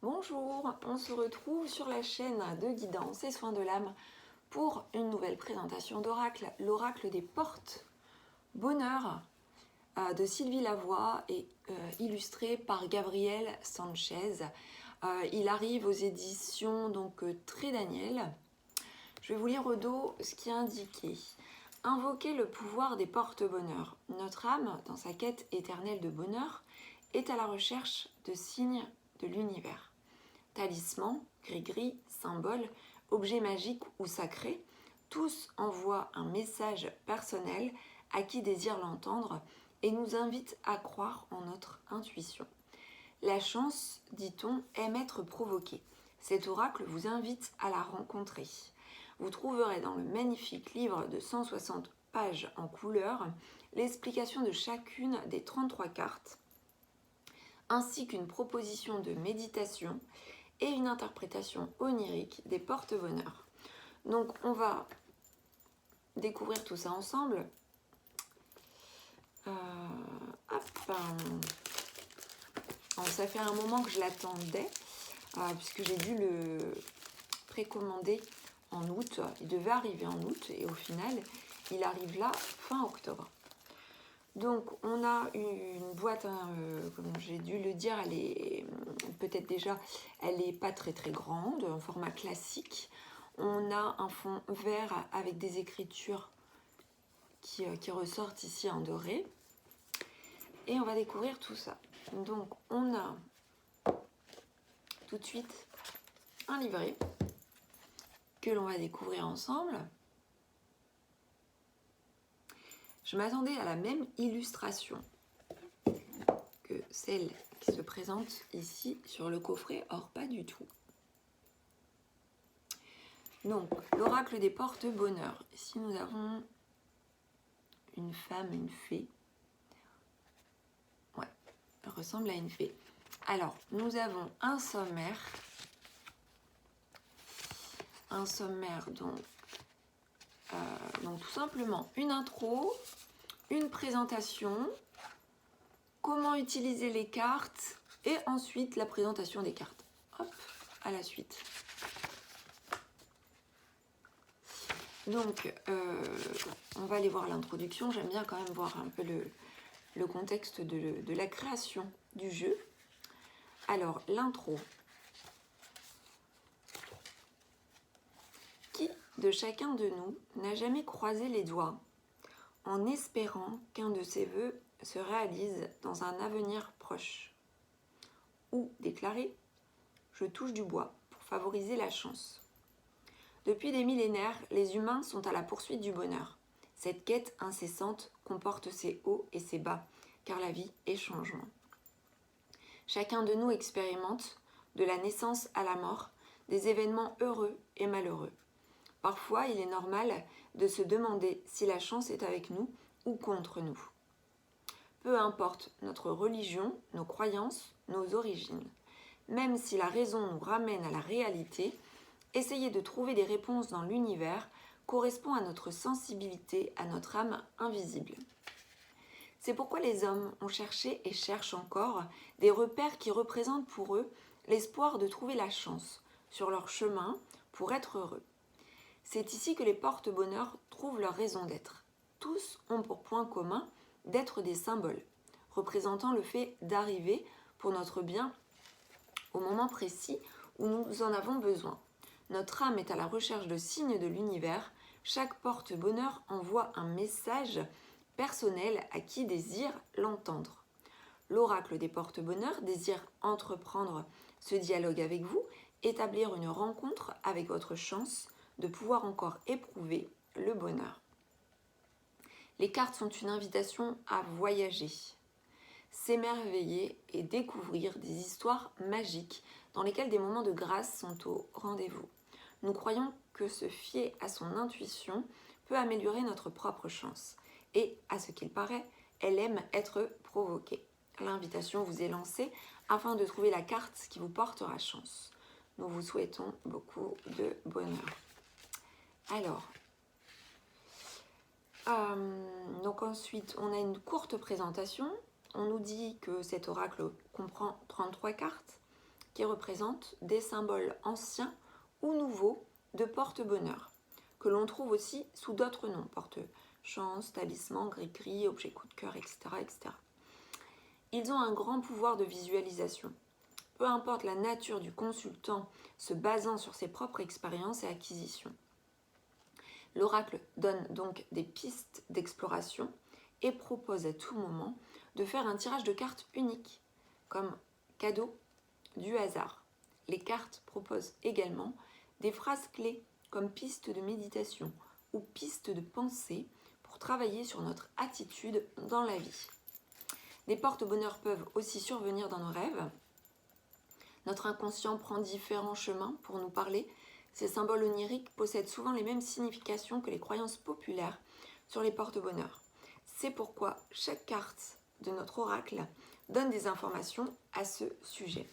Bonjour, on se retrouve sur la chaîne de guidance et soins de l'âme pour une nouvelle présentation d'oracle, l'oracle des portes bonheur de Sylvie Lavoie et illustré par Gabriel Sanchez. Il arrive aux éditions Très Daniel. Je vais vous lire au dos ce qui est indiqué. Invoquer le pouvoir des portes bonheur. Notre âme, dans sa quête éternelle de bonheur, est à la recherche de signes de l'univers. Talismans, gris-gris, symboles, objets magiques ou sacrés, tous envoient un message personnel à qui désire l'entendre et nous invitent à croire en notre intuition. La chance, dit-on, aime être provoquée. Cet oracle vous invite à la rencontrer. Vous trouverez dans le magnifique livre de 160 pages en couleur l'explication de chacune des 33 cartes, ainsi qu'une proposition de méditation et une interprétation onirique des porte-bonheur. Donc on va découvrir tout ça ensemble. Ça fait un moment que je l'attendais, puisque j'ai dû le précommander en août. Il devait arriver en août et au final, il arrive là fin octobre. Donc on a une boîte, comme j'ai dû le dire, elle est peut-être déjà, elle n'est pas très grande, en format classique. On a un fond vert avec des écritures qui ressortent ici en doré. Et on va découvrir tout ça. Donc on a tout de suite un livret que l'on va découvrir ensemble. Je m'attendais à la même illustration que celle qui se présente ici sur le coffret, or pas du tout. Donc, l'oracle des portes bonheur. Ici, nous avons une femme, une fée. Ouais, elle ressemble à une fée. Alors, nous avons un sommaire. Un sommaire, donc tout simplement une intro, une présentation, comment utiliser les cartes et ensuite la présentation des cartes. Hop, à la suite. Donc, on va aller voir l'introduction. J'aime bien quand même voir un peu le contexte de la création du jeu. Alors, l'intro. Qui de chacun de nous n'a jamais croisé les doigts en espérant qu'un de ses vœux se réalise dans un avenir proche, ou déclaré « je touche du bois » pour favoriser la chance. Depuis des millénaires, les humains sont à la poursuite du bonheur. Cette quête incessante comporte ses hauts et ses bas, car la vie est changement. Chacun de nous expérimente, de la naissance à la mort, des événements heureux et malheureux. Parfois, il est normal de se demander si la chance est avec nous ou contre nous. Peu importe notre religion, nos croyances, nos origines. Même si la raison nous ramène à la réalité, essayer de trouver des réponses dans l'univers correspond à notre sensibilité, à notre âme invisible. C'est pourquoi les hommes ont cherché et cherchent encore des repères qui représentent pour eux l'espoir de trouver la chance sur leur chemin pour être heureux. C'est ici que les porte-bonheur trouvent leur raison d'être. Tous ont pour point commun d'être des symboles, représentant le fait d'arriver pour notre bien au moment précis où nous en avons besoin. Notre âme est à la recherche de signes de l'univers. Chaque porte-bonheur envoie un message personnel à qui désire l'entendre. L'oracle des porte-bonheur désire entreprendre ce dialogue avec vous, établir une rencontre avec votre chance de pouvoir encore éprouver le bonheur. Les cartes sont une invitation à voyager, s'émerveiller et découvrir des histoires magiques dans lesquelles des moments de grâce sont au rendez-vous. Nous croyons que se fier à son intuition peut améliorer notre propre chance. Et, à ce qu'il paraît, elle aime être provoquée. L'invitation vous est lancée afin de trouver la carte qui vous portera chance. Nous vous souhaitons beaucoup de bonheur. Alors, donc ensuite, on a une courte présentation. On nous dit que cet oracle comprend 33 cartes qui représentent des symboles anciens ou nouveaux de porte-bonheur, que l'on trouve aussi sous d'autres noms, porte-chance, talisman, gris-gris, objet coup de cœur, etc., etc. Ils ont un grand pouvoir de visualisation. Peu importe la nature du consultant se basant sur ses propres expériences et acquisitions. L'oracle donne donc des pistes d'exploration et propose à tout moment de faire un tirage de cartes unique, comme cadeau du hasard. Les cartes proposent également des phrases clés comme pistes de méditation ou pistes de pensée pour travailler sur notre attitude dans la vie. Des porte-bonheur peuvent aussi survenir dans nos rêves. Notre inconscient prend différents chemins pour nous parler. Ces symboles oniriques possèdent souvent les mêmes significations que les croyances populaires sur les porte-bonheur. C'est pourquoi chaque carte de notre oracle donne des informations à ce sujet.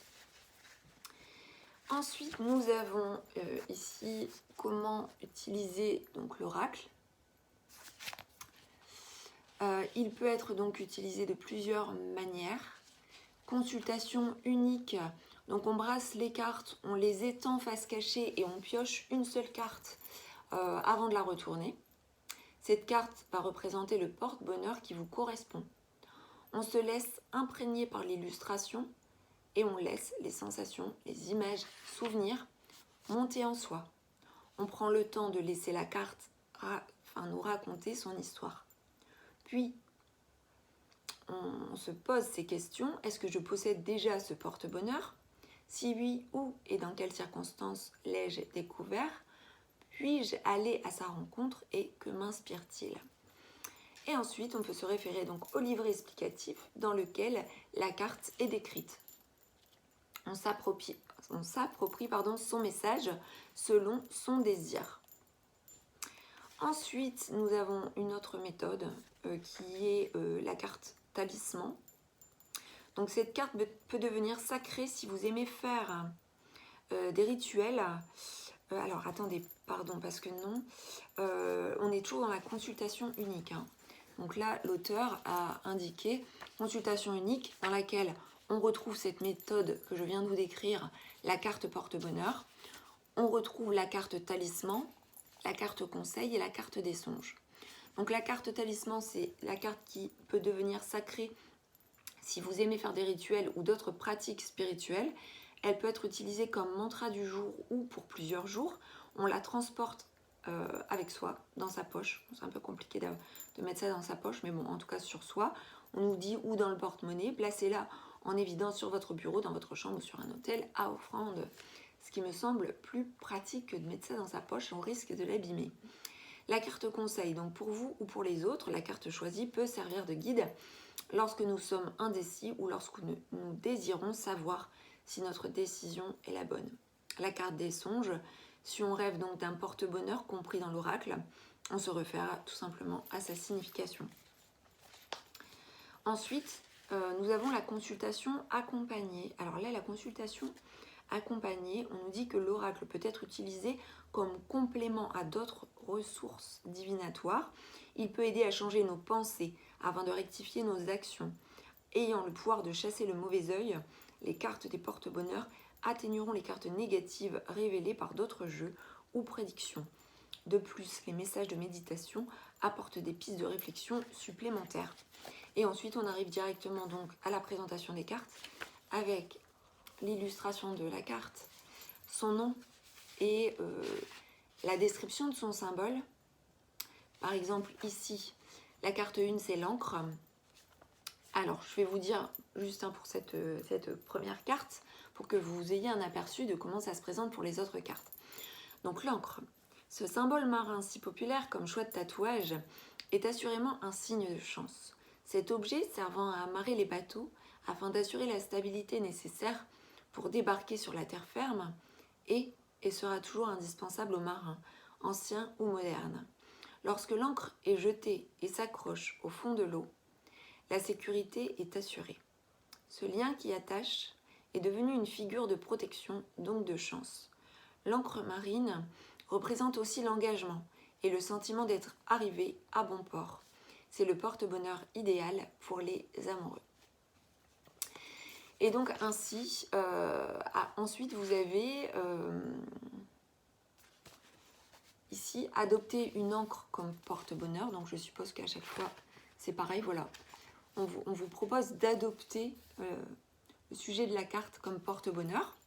Ensuite, nous avons ici comment utiliser donc l'oracle. Il peut être donc utilisé de plusieurs manières. Consultation unique, donc on brasse les cartes, on les étend face cachée et on pioche une seule carte avant de la retourner. Cette carte va représenter le porte-bonheur qui vous correspond. On se laisse imprégner par l'illustration et on laisse les sensations, les images, souvenirs monter en soi. On prend le temps de laisser la carte nous raconter son histoire. Puis, on se pose ces questions. Est-ce que je possède déjà ce porte-bonheur? Si oui, où et dans quelles circonstances l'ai-je découvert? Puis-je aller à sa rencontre et que m'inspire-t-il? Et ensuite, on peut se référer donc au livret explicatif dans lequel la carte est décrite. On s'approprie son message selon son désir. Ensuite, nous avons une autre méthode qui est la carte talisman. Donc cette carte peut devenir sacrée si vous aimez faire des rituels. Alors attendez, pardon, parce que non, on est toujours dans la consultation unique. Donc là, l'auteur a indiqué consultation unique dans laquelle on retrouve cette méthode que je viens de vous décrire, la carte porte-bonheur. On retrouve la carte talisman, la carte conseil et la carte des songes. Donc la carte talisman, c'est la carte qui peut devenir sacrée si vous aimez faire des rituels ou d'autres pratiques spirituelles. Elle peut être utilisée comme mantra du jour ou pour plusieurs jours. On la transporte avec soi, dans sa poche. C'est un peu compliqué de mettre ça dans sa poche, mais bon, en tout cas sur soi. On nous dit ou dans le porte-monnaie, placez-la en évidence sur votre bureau, dans votre chambre ou sur un hôtel à offrande. Ce qui me semble plus pratique que de mettre ça dans sa poche, on risque de l'abîmer. La carte conseil, donc pour vous ou pour les autres, la carte choisie peut servir de guide lorsque nous sommes indécis ou lorsque nous désirons savoir si notre décision est la bonne. La carte des songes, si on rêve donc d'un porte-bonheur compris dans l'oracle, on se réfère tout simplement à sa signification. Ensuite, nous avons la consultation accompagnée. Alors là, la consultation accompagnée, on nous dit que l'oracle peut être utilisé comme complément à d'autres ressources divinatoires. Il peut aider à changer nos pensées afin de rectifier nos actions. Ayant le pouvoir de chasser le mauvais œil, les cartes des porte-bonheur atténueront les cartes négatives révélées par d'autres jeux ou prédictions. De plus, les messages de méditation apportent des pistes de réflexion supplémentaires. Et ensuite, on arrive directement donc à la présentation des cartes avec l'illustration de la carte, son nom et la description de son symbole. Par exemple, ici, la carte 1, c'est l'encre. Alors, je vais vous dire juste pour cette première carte, pour que vous ayez un aperçu de comment ça se présente pour les autres cartes. Donc l'encre, ce symbole marin si populaire comme choix de tatouage, est assurément un signe de chance. Cet objet servant à amarrer les bateaux afin d'assurer la stabilité nécessaire pour débarquer sur la terre ferme et sera toujours indispensable aux marins, anciens ou modernes. Lorsque l'ancre est jetée et s'accroche au fond de l'eau, la sécurité est assurée. Ce lien qui attache est devenu une figure de protection, donc de chance. L'ancre marine représente aussi l'engagement et le sentiment d'être arrivé à bon port. C'est le porte-bonheur idéal pour les amoureux. Et donc ainsi, ensuite vous avez ici adopter une encre comme porte-bonheur. Donc je suppose qu'à chaque fois c'est pareil, voilà. On vous propose d'adopter le sujet de la carte comme porte-bonheur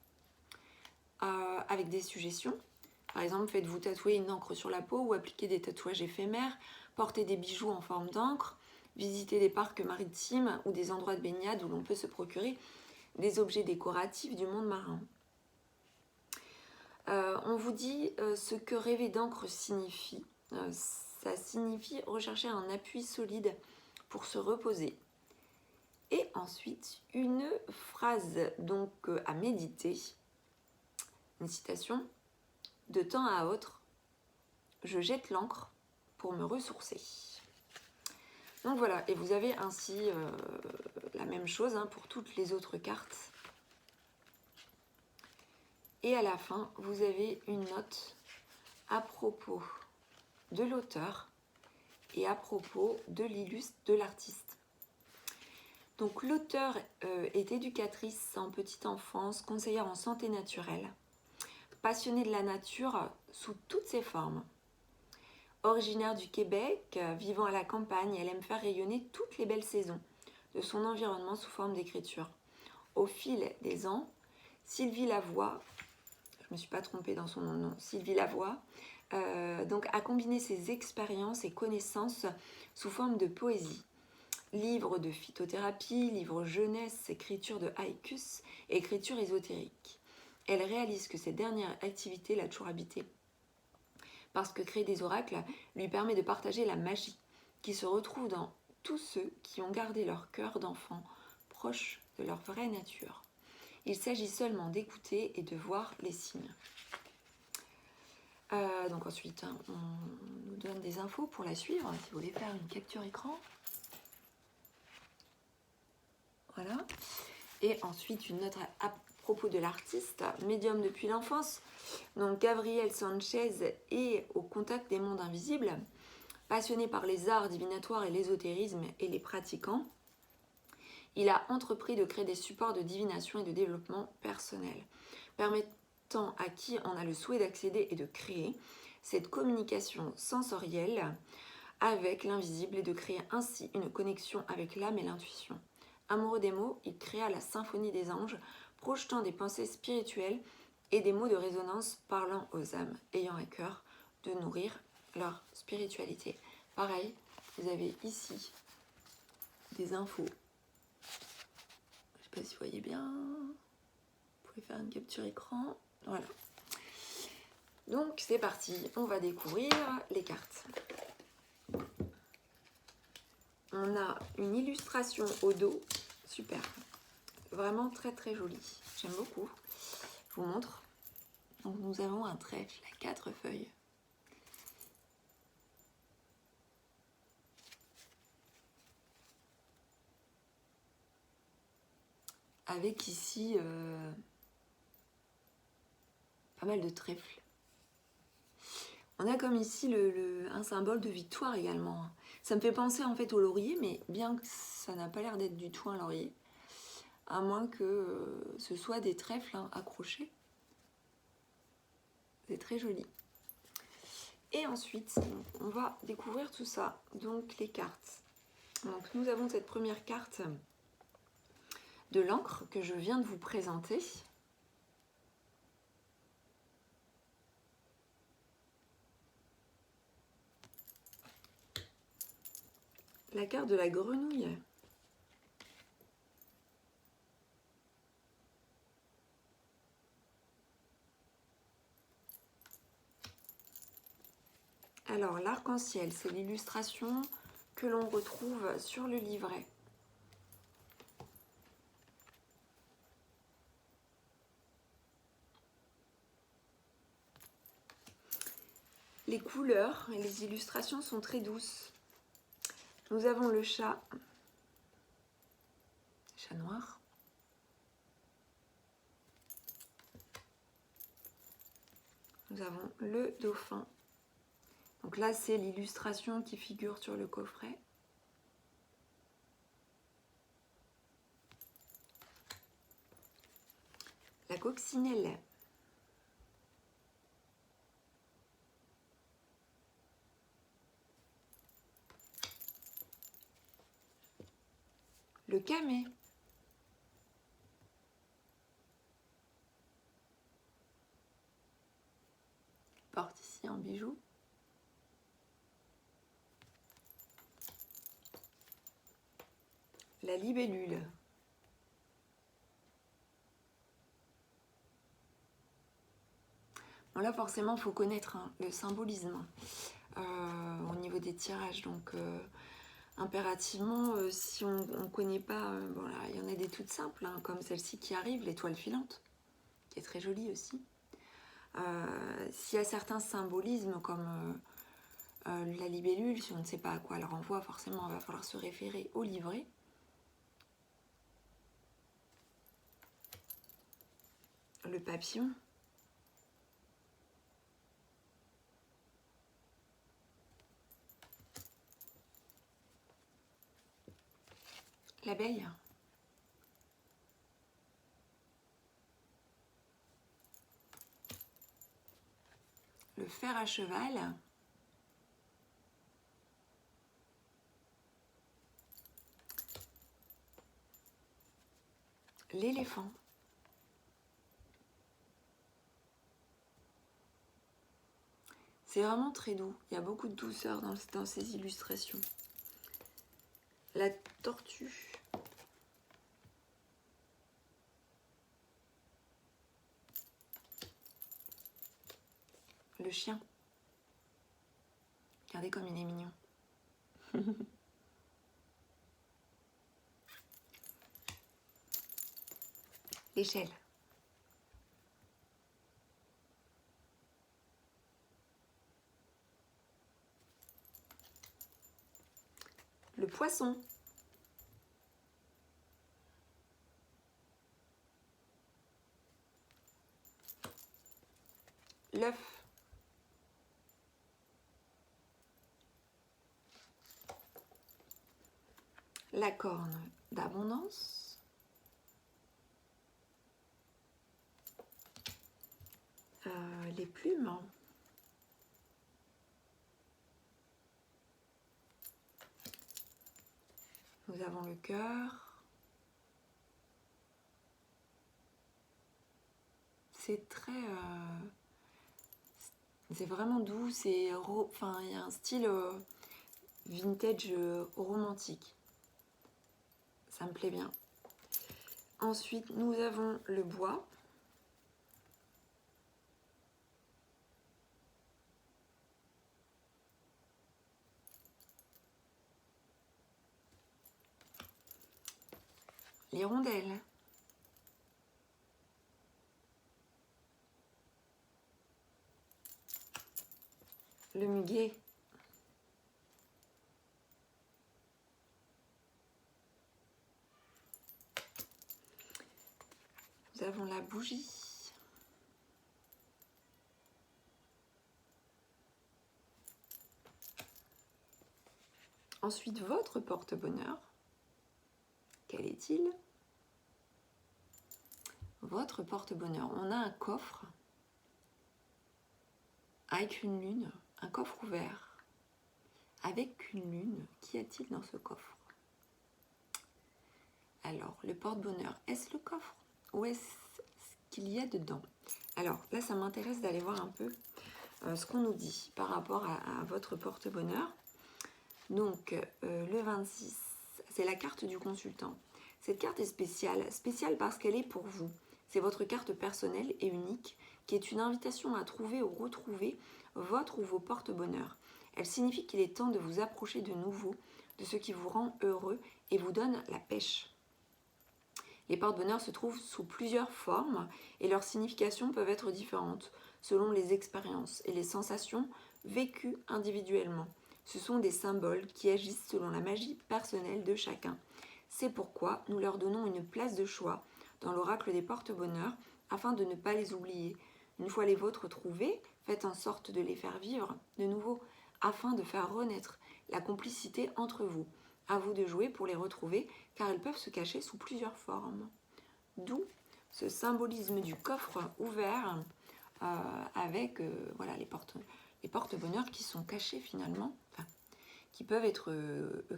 avec des suggestions. Par exemple, faites-vous tatouer une encre sur la peau ou appliquer des tatouages éphémères, portez des bijoux en forme d'encre, visitez des parcs maritimes ou des endroits de baignade où l'on peut se procurer des objets décoratifs du monde marin. On vous dit ce que rêver d'encre signifie. Ça signifie rechercher un appui solide pour se reposer. Et ensuite, une phrase donc à méditer, une citation. De temps à autre, je jette l'encre pour me ressourcer. Donc voilà, et vous avez ainsi la même chose pour toutes les autres cartes. Et à la fin, vous avez une note à propos de l'auteur et à propos de l'artiste. Donc l'auteur est éducatrice en petite enfance, conseillère en santé naturelle, passionnée de la nature sous toutes ses formes. Originaire du Québec, vivant à la campagne, elle aime faire rayonner toutes les belles saisons de son environnement sous forme d'écriture. Au fil des ans, Sylvie Lavoie, je ne me suis pas trompée dans son nom, Sylvie Lavoie, donc a combiné ses expériences et connaissances sous forme de poésie. Livres de phytothérapie, livres jeunesse, écriture de haïkus et écriture ésotérique. Elle réalise que cette dernière activité l'a toujours habitée, parce que créer des oracles lui permet de partager la magie qui se retrouve dans tous ceux qui ont gardé leur cœur d'enfant proche de leur vraie nature. Il s'agit seulement d'écouter et de voir les signes. Donc ensuite, on nous donne des infos pour la suivre, si vous voulez faire une capture écran. Voilà. Et ensuite, une note à propos de l'artiste, médium depuis l'enfance. Donc Gabriel Sanchez est au contact des mondes invisibles, passionné par les arts divinatoires et l'ésotérisme et les pratiquants. Il a entrepris de créer des supports de divination et de développement personnel, permettant à qui en a le souhait d'accéder et de créer cette communication sensorielle avec l'invisible et de créer ainsi une connexion avec l'âme et l'intuition. Amoureux des mots, il créa la symphonie des anges, projetant des pensées spirituelles et des mots de résonance parlant aux âmes, ayant à cœur de nourrir leur spiritualité. Pareil, vous avez ici des infos. Je ne sais pas si vous voyez bien. Vous pouvez faire une capture écran. Voilà. Donc c'est parti, on va découvrir les cartes. On a une illustration au dos, super, vraiment très très jolie, j'aime beaucoup. Je vous montre. Donc nous avons un trèfle à 4 feuilles. Avec ici pas mal de trèfles. On a comme ici un symbole de victoire également. Ça me fait penser en fait au laurier, mais bien que ça n'a pas l'air d'être du tout un laurier, à moins que ce soit des trèfles accrochés. C'est très joli. Et ensuite, on va découvrir tout ça. Donc les cartes. Donc nous avons cette première carte de l'encre que je viens de vous présenter. La carte de la grenouille. Alors, l'arc-en-ciel, c'est l'illustration que l'on retrouve sur le livret. Les couleurs et les illustrations sont très douces. Nous avons le chat noir. Nous avons le dauphin. Donc là, c'est l'illustration qui figure sur le coffret. coccinelle. Le camé. Porte ici en bijou. La libellule. Bon là forcément il faut connaître le symbolisme au niveau des tirages, donc impérativement si on ne connaît pas, bon là il y en a des toutes simples comme celle-ci qui arrive, l'étoile filante, qui est très jolie aussi. S'il y a certains symbolismes comme la libellule, si on ne sait pas à quoi elle renvoie, forcément il va falloir se référer au livret. Le papillon. L'abeille. Le fer à cheval. L'éléphant. C'est vraiment très doux, il y a beaucoup de douceur dans ces illustrations. La tortue. Le chien. Regardez comme il est mignon. L'échelle. Le poisson. L'œuf. La corne d'abondance. Les plumes. Nous avons le cœur. C'est très... c'est vraiment doux, enfin, il y a un style vintage romantique. Ça me plaît bien. Ensuite, nous avons le bois. L'hirondelle. Le muguet. Nous avons la bougie. Ensuite, votre porte-bonheur. Quel est-il? Votre porte-bonheur. On a un coffre avec une lune, un coffre ouvert avec une lune. Qu'y a-t-il dans ce coffre? Alors, le porte-bonheur, est-ce le coffre ou est-ce ce qu'il y a dedans? Alors, là, ça m'intéresse d'aller voir un peu ce qu'on nous dit par rapport à votre porte-bonheur. Donc, le 26, c'est la carte du consultant. Cette carte est spéciale parce qu'elle est pour vous. C'est votre carte personnelle et unique qui est une invitation à trouver ou retrouver votre ou vos porte-bonheur. Elle signifie qu'il est temps de vous approcher de nouveau de ce qui vous rend heureux et vous donne la pêche. Les porte-bonheur se trouvent sous plusieurs formes et leurs significations peuvent être différentes selon les expériences et les sensations vécues individuellement. Ce sont des symboles qui agissent selon la magie personnelle de chacun. C'est pourquoi nous leur donnons une place de choix dans l'oracle des porte-bonheur afin de ne pas les oublier. Une fois les vôtres trouvés, faites en sorte de les faire vivre de nouveau afin de faire renaître la complicité entre vous. À vous de jouer pour les retrouver car elles peuvent se cacher sous plusieurs formes. D'où ce symbolisme du coffre ouvert avec voilà, les porte-bonheur qui sont cachés finalement, enfin, qui peuvent être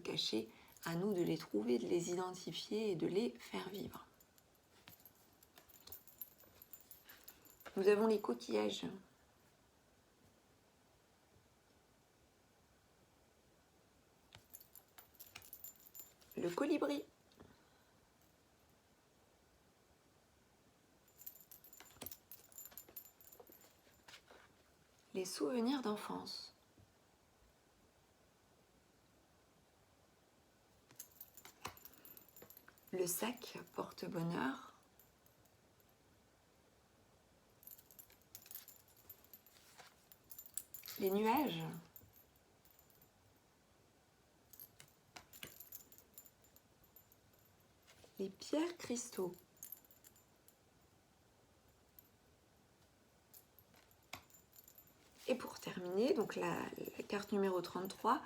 cachés, à nous de les trouver, de les identifier et de les faire vivre. Nous avons les coquillages. Le colibri. Les souvenirs d'enfance. Le sac porte-bonheur. Les nuages. Les pierres cristaux. Et pour terminer, donc la carte numéro 33,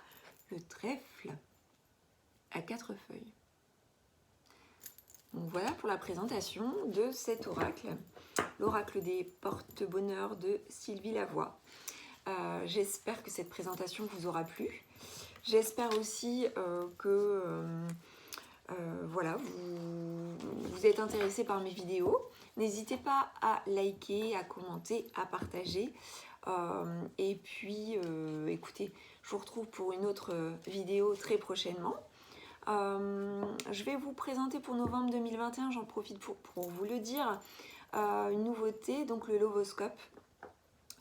le trèfle à 4 feuilles. Donc voilà pour la présentation de cet oracle, l'oracle des porte-bonheur de Sylvie Lavoie. J'espère que cette présentation vous aura plu. J'espère aussi que voilà, vous êtes intéressé par mes vidéos. N'hésitez pas à liker, à commenter, à partager. Et puis, écoutez, je vous retrouve pour une autre vidéo très prochainement. Je vais vous présenter pour novembre 2021, j'en profite pour vous le dire, une nouveauté, donc le Lovoscope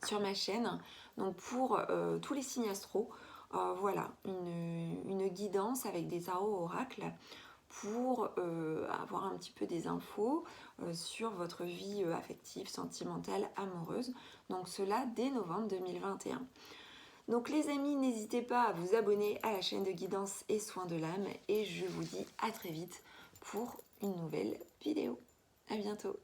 sur ma chaîne. Donc pour tous les signes astro, voilà, une guidance avec des tarots oracles pour avoir un petit peu des infos sur votre vie affective, sentimentale, amoureuse. Donc cela dès novembre 2021. Donc les amis, n'hésitez pas à vous abonner à la chaîne de guidance et soins de l'âme. Et je vous dis à très vite pour une nouvelle vidéo. À bientôt.